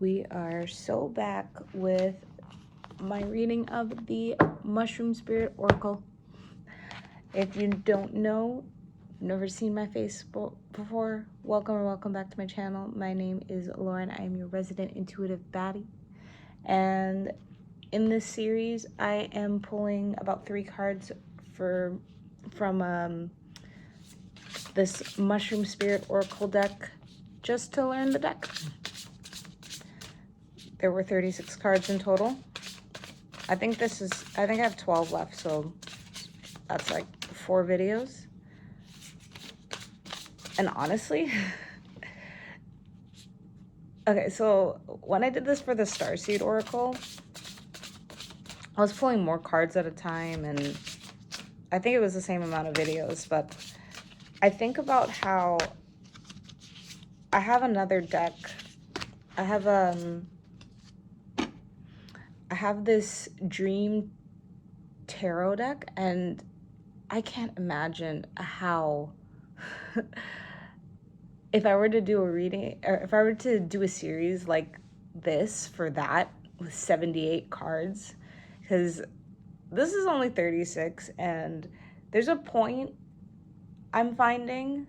We are so back with my reading of the Mushroom Spirit Oracle. If you don't know, never seen my face before, welcome or welcome back to my channel. My name is Lauren. I am your resident intuitive baddie. And in this series, I am pulling about 3 cards from this Mushroom Spirit Oracle deck just to learn the deck. There were 36 cards in total. I think I have 12 left, so that's like 4 videos. And honestly, okay, so when I did this for the Starseed Oracle, I was pulling more cards at a time, and I think it was the same amount of videos, but I think about how I have another deck. I have this Dream Tarot deck, and I can't imagine how if I were to do a reading, or if I were to do a series like this for that with 78 cards, because this is only 36, and there's a point I'm finding,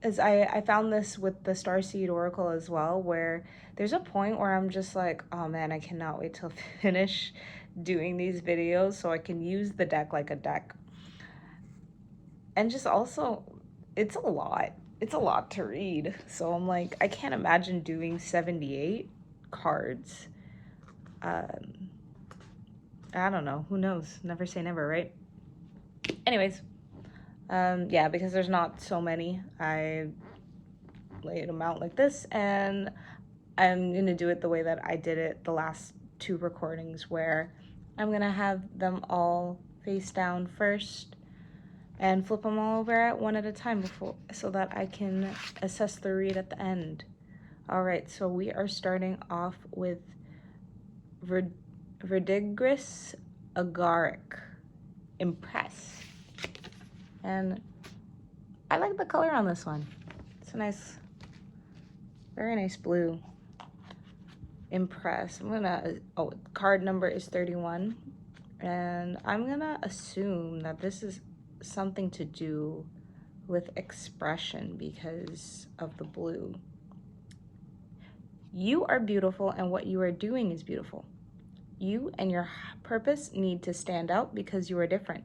as I found this with the Starseed Oracle as well, where there's a point where I'm just like, oh man, I cannot wait to finish doing these videos so I can use the deck like a deck. And just also, it's a lot to read, so I'm like, I can't imagine doing 78 cards. I don't know, who knows, never say never, right? Anyways, yeah, because there's not so many, I laid them out like this, and I'm gonna do it the way that I did it the last 2 recordings, where I'm gonna have them all face down first and flip them all over one at a time so that I can assess the read at the end. All right, so we are starting off with Verdigris, Agaric, Impress. And I like the color on this one. It's a nice, very nice blue. Impress. Card number is 31. And I'm gonna assume that this is something to do with expression because of the blue. You are beautiful, and what you are doing is beautiful. You and your purpose need to stand out because you are different.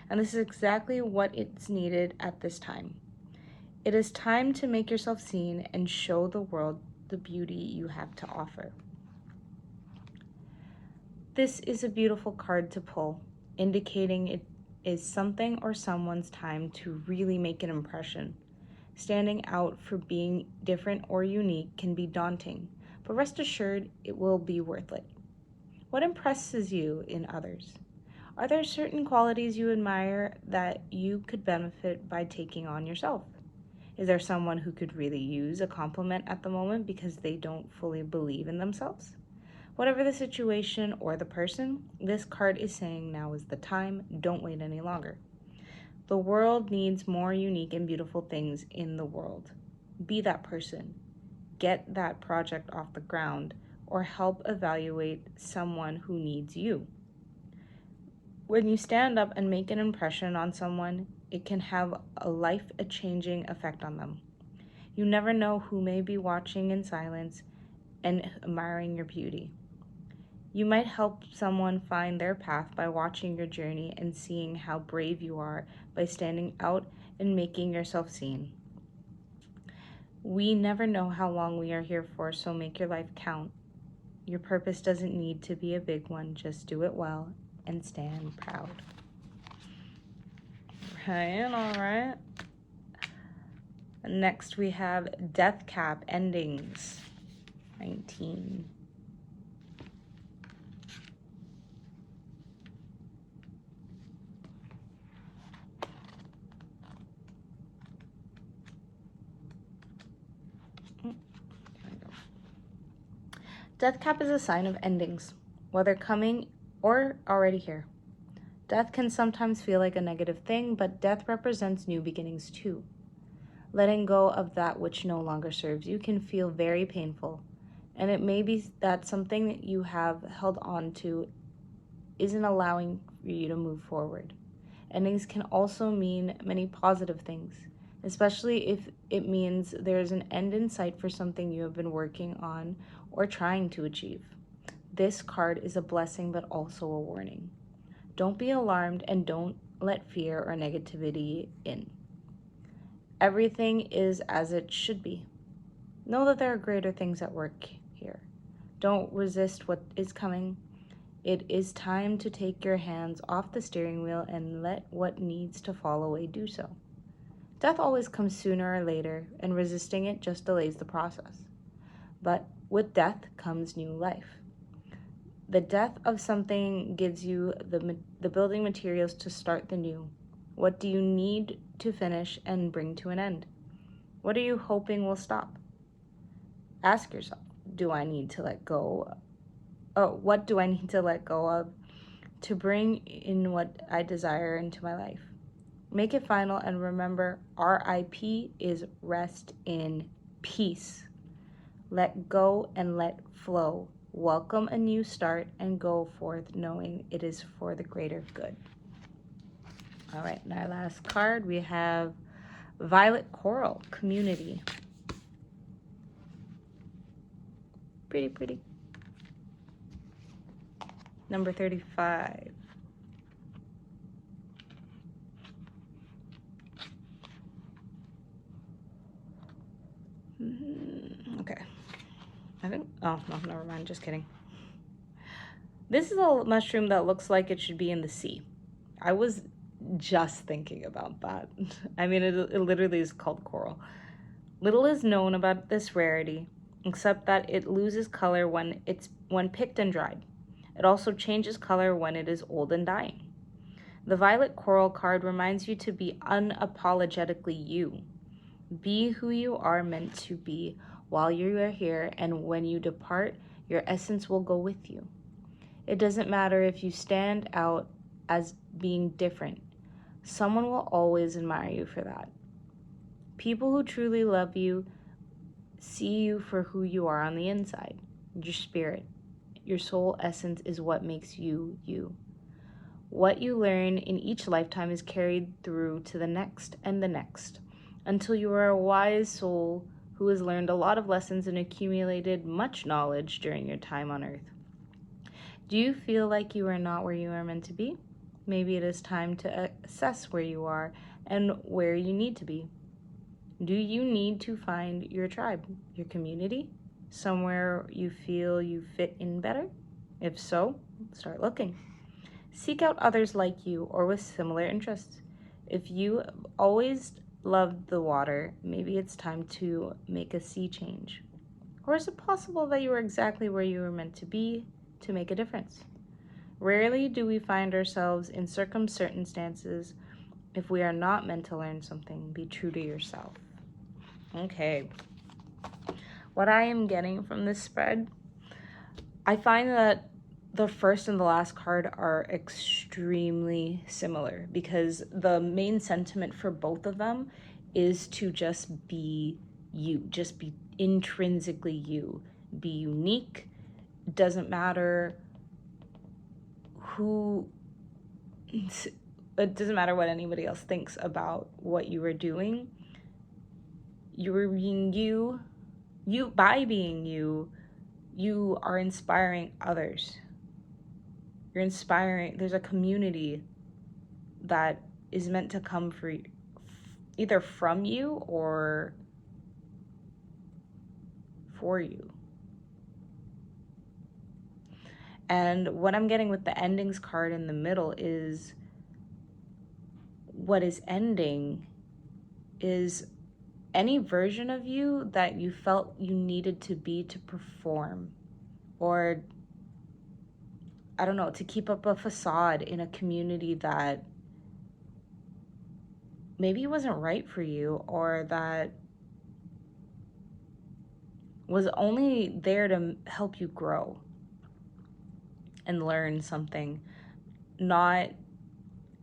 And this is exactly what is needed at this time. It is time to make yourself seen and show the world the beauty you have to offer. This is a beautiful card to pull, indicating it is something or someone's time to really make an impression. Standing out for being different or unique can be daunting, but rest assured it will be worth it. What impresses you in others? Are there certain qualities you admire that you could benefit by taking on yourself? Is there someone who could really use a compliment at the moment because they don't fully believe in themselves? Whatever the situation or the person, this card is saying now is the time. Don't wait any longer. The world needs more unique and beautiful things in the world. Be that person. Get that project off the ground, or help evaluate someone who needs you. When you stand up and make an impression on someone, it can have a life-changing effect on them. You never know who may be watching in silence and admiring your beauty. You might help someone find their path by watching your journey and seeing how brave you are by standing out and making yourself seen. We never know how long we are here for, so make your life count. Your purpose doesn't need to be a big one, just do it well and stand proud. All right. Next we have Death Cap Endings, 19. Death Cap is a sign of endings, whether coming or already here. Death can sometimes feel like a negative thing, but death represents new beginnings too. Letting go of that which no longer serves you can feel very painful, And it may be that something that you have held on to isn't allowing for you to move forward. Endings can also mean many positive things, especially if it means there's an end in sight for something you have been working on or trying to achieve. This card is a blessing but also a warning. Don't be alarmed and don't let fear or negativity in. Everything is as it should be. Know that there are greater things at work here. Don't resist what is coming. It is time to take your hands off the steering wheel and let what needs to fall away do so. Death always comes sooner or later, and resisting it just delays the process. But with death comes new life. The death of something gives you the building materials to start the new. What do you need to finish and bring to an end? What are you hoping will stop? Ask yourself, do I need to let go? What do I need to let go of to bring in what I desire into my life? Make it final and remember, RIP is rest in peace. Let go and let flow. Welcome a new start and go forth knowing it is for the greater good. All right, and our last card, we have Violet Coral, Community. Pretty, pretty. Number 35. Okay. I think, oh, no, never mind, just kidding. This is a mushroom that looks like it should be in the sea. I was just thinking about that. I mean, it literally is called coral. Little is known about this rarity, except that it loses color when picked and dried. It also changes color when it is old and dying. The violet coral card reminds you to be unapologetically you. Be who you are meant to be while you are here, and when you depart, your essence will go with you. It doesn't matter if you stand out as being different. Someone will always admire you for that. People who truly love you see you for who you are on the inside. Your spirit, your soul essence is what makes you, you. What you learn in each lifetime is carried through to the next and the next, until you are a wise soul who has learned a lot of lessons and accumulated much knowledge during your time on Earth. Do you feel like you are not where you are meant to be? Maybe it is time to assess where you are and where you need to be. Do you need to find your tribe, your community, somewhere you feel you fit in better? If so, start looking. Seek out others like you or with similar interests. If you always loved the water, maybe it's time to make a sea change. Or is it possible that you are exactly where you were meant to be to make a difference? Rarely do we find ourselves in circumstances if we are not meant to learn something. Be true to yourself. Okay. What I am getting from this spread, I find that the first and the last card are extremely similar because the main sentiment for both of them is to just be you, just be intrinsically you, be unique. Doesn't matter it doesn't matter what anybody else thinks about what you are doing. You're being you. By being you, you are inspiring others. You're inspiring, there's a community that is meant to come for you, either from you or for you. And what I'm getting with the endings card in the middle is what is ending is any version of you that you felt you needed to be to perform, or I don't know, to keep up a facade in a community that maybe wasn't right for you, or that was only there to help you grow and learn something, not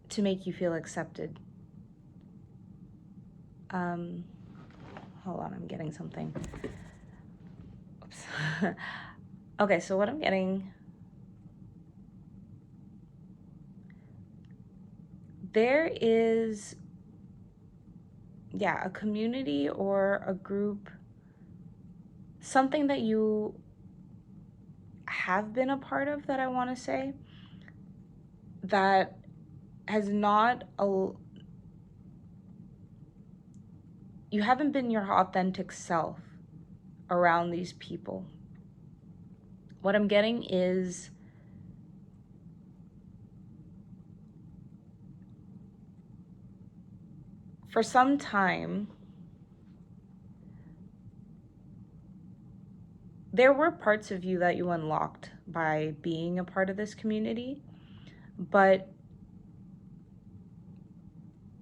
to make you feel accepted. Hold on, I'm getting something. Cups. Okay, so what I'm getting, there is, a community or a group, something that you have been a part of, that I want to say, that has not, you haven't been your authentic self around these people. What I'm getting is, for some time, there were parts of you that you unlocked by being a part of this community, but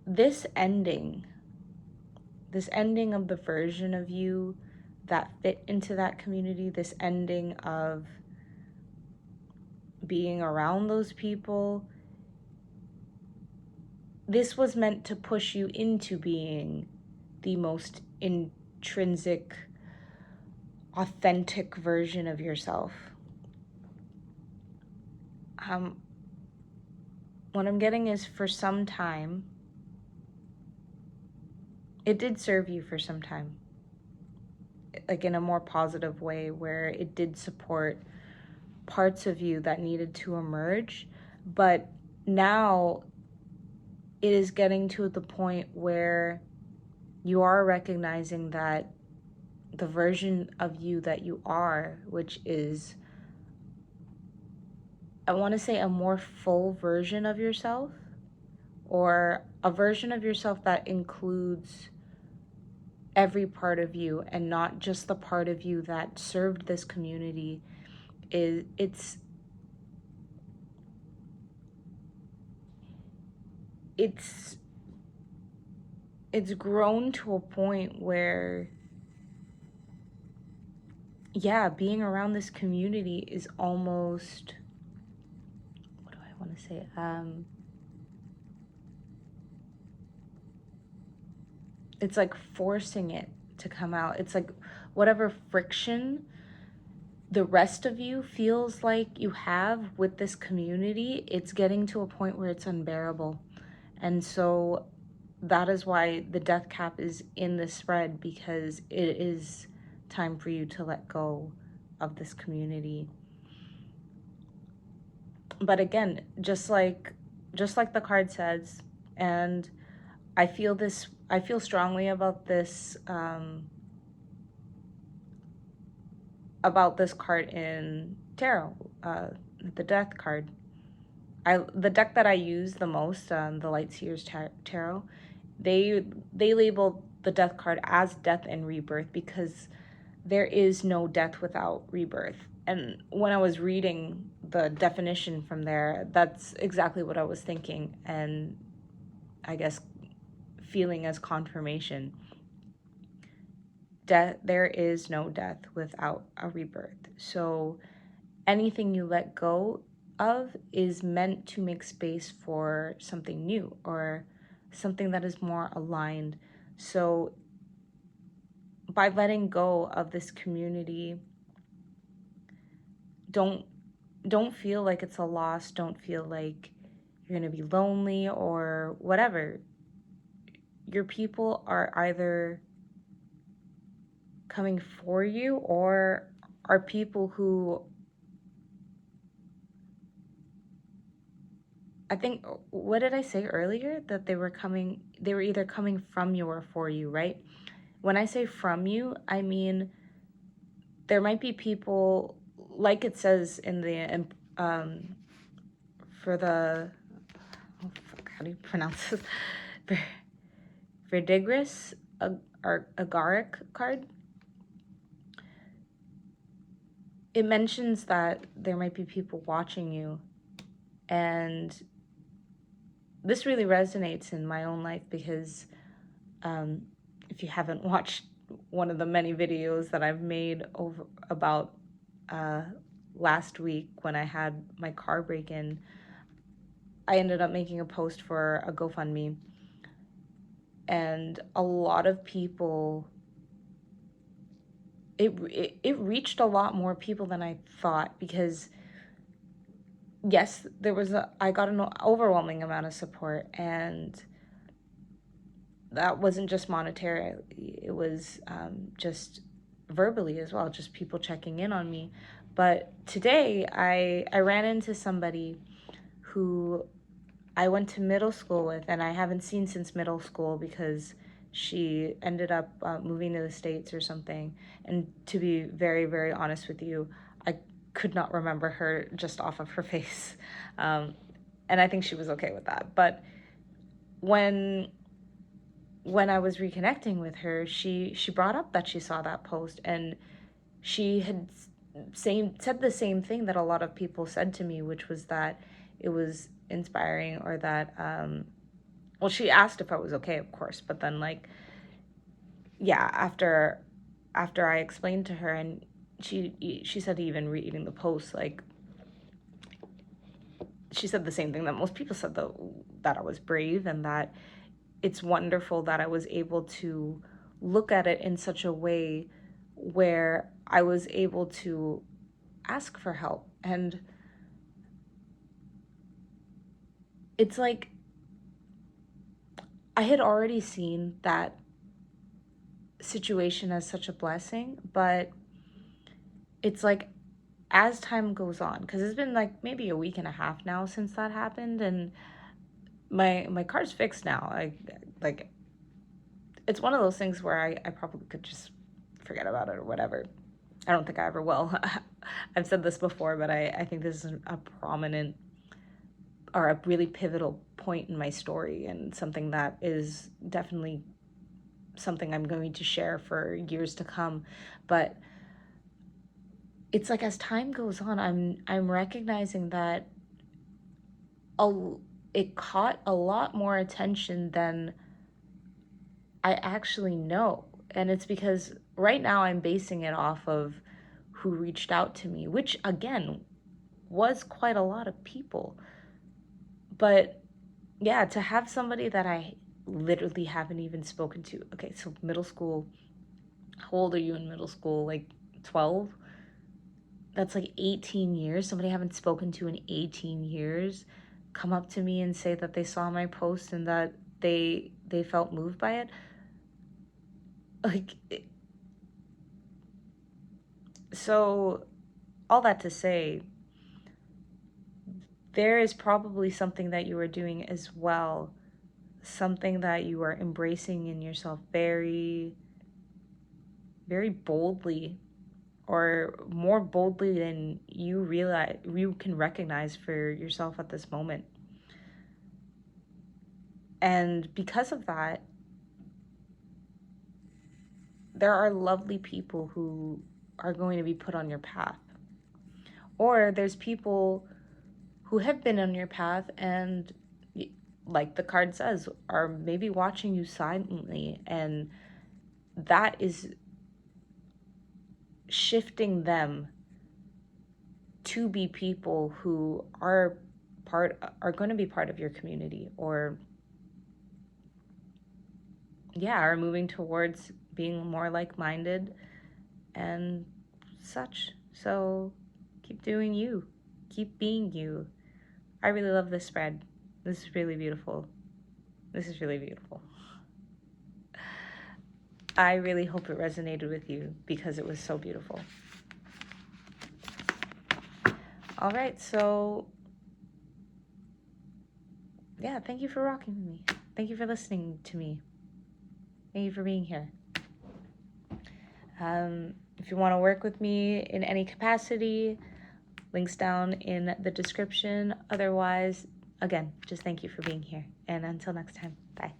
this ending of the version of you that fit into that community, this ending of being around those people, this was meant to push you into being the most intrinsic, authentic version of yourself. What I'm getting is, for some time, it did serve you for some time, like in a more positive way, where it did support parts of you that needed to emerge. But now it is getting to the point where you are recognizing that the version of you that you are, which is, I want to say, a more full version of yourself, or a version of yourself that includes every part of you and not just the part of you that served this community, it's grown to a point where, being around this community is almost, what do I want to say? It's like forcing it to come out. It's like whatever friction the rest of you feels like you have with this community, it's getting to a point where it's unbearable. And so that is why the death cap is in the spread, because it is time for you to let go of this community. But again, just like the card says, and I feel strongly about this card in tarot, the death card. The deck that I use the most, the Light Seers Tarot, they label the death card as death and rebirth, because there is no death without rebirth. And when I was reading the definition from there, that's exactly what I was thinking, and I guess feeling as confirmation. There is no death without a rebirth. So anything you let go of is meant to make space for something new, or something that is more aligned. So by letting go of this community, don't feel like it's a loss. Don't feel like you're going to be lonely or whatever. Your people are either coming for you, or are people who, I think, what did I say earlier? That they were either coming from you or for you, right? When I say from you, I mean, there might be people, like it says in the, for the, how do you pronounce this? Verdigris, or Agaric card. It mentions that there might be people watching you, and this really resonates in my own life, because if you haven't watched one of the many videos that I've made about last week when I had my car break-in, I ended up making a post for a GoFundMe, and a lot of people it reached a lot more people than I thought, because yes, I got an overwhelming amount of support, and that wasn't just monetary. It was just verbally as well, just people checking in on me. But today I ran into somebody who I went to middle school with, and I haven't seen since middle school because she ended up moving to the States or something. And to be very, very honest with you, I could not remember her just off of her face. And I think she was okay with that. But when I was reconnecting with her, she brought up that she saw that post, and she had said the same thing that a lot of people said to me, which was that it was inspiring, or that well, she asked if I was okay, of course, but then, like, yeah, after I explained to her, and she said, even reading the post, like, she said the same thing that most people said, though, that I was brave, and that it's wonderful that I was able to look at it in such a way where I was able to ask for help. And it's like, I had already seen that situation as such a blessing, but it's like, as time goes on, because it's been like maybe a week and a half now since that happened, and my car's fixed now. Like, it's one of those things where I probably could just forget about it or whatever. I don't think I ever will. I've said this before, but I think this is a prominent, or a really pivotal point in my story, and something that is definitely something I'm going to share for years to come. But it's like, as time goes on, I'm recognizing that it caught a lot more attention than I actually know. And it's because right now I'm basing it off of who reached out to me, which again was quite a lot of people. But yeah, to have somebody that I literally haven't even spoken to. Okay, so middle school, how old are you in middle school? Like 12? That's like 18 years. Somebody I haven't spoken to in 18 years come up to me and say that they saw my post and that they felt moved by it. Like, so all that to say, there is probably something that you are doing as well, something that you are embracing in yourself very, very boldly, or more boldly than you realize, you can recognize for yourself at this moment. And because of that, there are lovely people who are going to be put on your path. Or there's people who have been on your path and, like the card says, are maybe watching you silently, and that is shifting them to be people who are going to be part of your community, or yeah, are moving towards being more like-minded and such. So keep doing you, keep being you. I really love this spread. This is really beautiful. This is really beautiful. I really hope it resonated with you, because it was so beautiful. All right, so yeah, thank you for rocking with me. Thank you for listening to me. Thank you for being here. If you want to work with me in any capacity, links down in the description. Otherwise, again, just thank you for being here. And until next time, bye.